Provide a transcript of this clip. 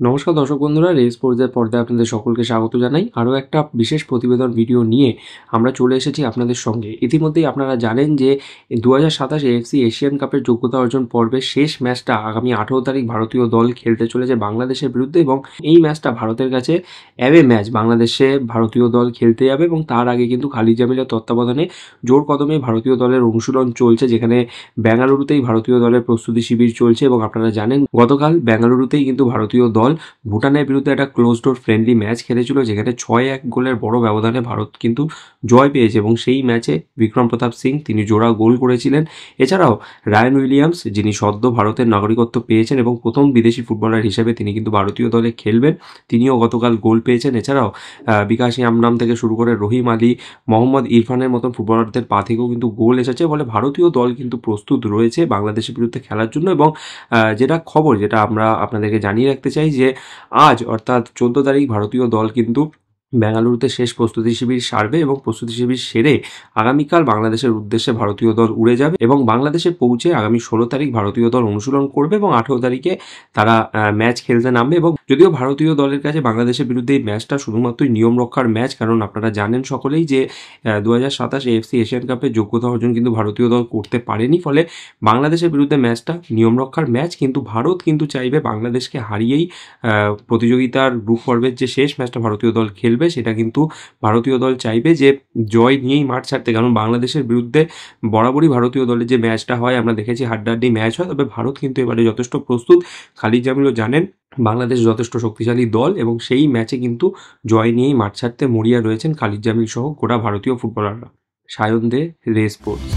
নমস্কার দর্শক বন্ধুরা, রেস স্পোর্টসের পর্দায় আপনাদের সকলকে স্বাগত জানাই। আরও একটা বিশেষ প্রতিবেদন ভিডিও নিয়ে আমরা চলে এসেছি আপনাদের সঙ্গে। ইতিমধ্যেই আপনারা জানেন যে 2027 এএফসি এশিয়ান কাপের যোগ্যতা অর্জন পর্বের শেষ ম্যাচটা আগামী 18 তারিখ ভারতীয় দল খেলতে চলেছে বাংলাদেশের বিরুদ্ধে, এবং এই ম্যাচটা ভারতের কাছে অ্যাওয়ে ম্যাচ। বাংলাদেশে ভারতীয় দল খেলতে যাবে এবং তার আগে কিন্তু খালিদ জামিলের তত্ত্বাবধানে জোর কদমে ভারতীয় দলের অনুশীলন চলছে, যেখানে বেঙ্গালুরুতেই ভারতীয় দলের প্রস্তুতি শিবির চলছে। এবং আপনারা জানেন গতকাল বেঙ্গালুরুতেই কিন্তু ভারতীয় দল ভুটানের বিরুদ্ধে একটা ক্লোজ ডোর ফ্রেন্ডলি ম্যাচ খেলেছিল, যেখানে 6-1 গোলের বড় ব্যবধানে ভারত কিন্তু জয় পেয়েছে। এবং সেই ম্যাচে বিক্রম প্রতাপ সিং তিনি জোড়া গোল করেছিলেন। এছাড়াও রায়ান উইলিয়ামস, যিনি সদ্য ভারতের নাগরিকত্ব পেয়েছেন এবং প্রথম বিদেশি ফুটবলার হিসেবে তিনি কিন্তু ভারতীয় দলে খেলবেন, তিনিও গতকাল গোল পেয়েছেন। এছাড়াও বিকাশ ইয়ামনাম থেকে শুরু করে রহিম আলী, মোহাম্মদ ইরফানের মতন ফুটবলারদের পা থেকেও কিন্তু গোল এসেছে। বলে ভারতীয় দল কিন্তু প্রস্তুত রয়েছে বাংলাদেশের বিরুদ্ধে খেলার জন্য। এবং যেটা খবর, যেটা আমরা আপনাদেরকে জানিয়ে রাখতে চাই, যে আজ অর্থাৎ 14 তারিখ ভারতীয় দল কিন্তু বেঙ্গালুরুতে শেষ প্রস্তুতি শিবির সারবে এবং প্রস্তুতি শিবির সেরে আগামীকাল বাংলাদেশের উদ্দেশ্যে ভারতীয় দল উড়ে যাবে এবং বাংলাদেশে পৌঁছে আগামী 16 তারিখ ভারতীয় দল অনুশীলন করবে এবং 18 তারিখে তারা ম্যাচ খেলতে নামবে। এবং যদিও ভারতীয় দলের কাছে বাংলাদেশের বিরুদ্ধে এই ম্যাচটা শুধুমাত্রই নিয়ম রক্ষার ম্যাচ, কারণ আপনারা জানেন সকলেই যে 2027 এএফসি এশিয়ান কাপের যোগ্যতা অর্জন কিন্তু ভারতীয় দল করতে পারেনি। ফলে বাংলাদেশের বিরুদ্ধে ম্যাচটা নিয়ম রক্ষার ম্যাচ, কিন্তু ভারত কিন্তু চাইবে বাংলাদেশকে হারিয়েই প্রতিযোগিতার গ্রুপ পর্বের যে শেষ ম্যাচটা ভারতীয় দল খেলবে সেটা কিন্তু ভারতীয় দল চাইবে যে জয় নিয়েই মাঠ ছাড়তে। কারণ বাংলাদেশের বিরুদ্ধে বরাবরই ভারতীয় দলের যে ম্যাচটা হয়, আমরা দেখেছি হাড্ডাহাড্ডি ম্যাচ হয়, তবে ভারত কিন্তু এবারে যথেষ্ট প্রস্তুত। খালিদ জামিলও জানেন বাংলাদেশ যথেষ্ট শক্তিশালী দল এবং সেই ম্যাচে কিন্তু জয় নিয়েই মাঠ ছাড়তে মরিয়া রয়েছেন খালিদ জামিল সহ গোটা ভারতীয় ফুটবলাররা। সায়ন দে, রে স্পোর্টস।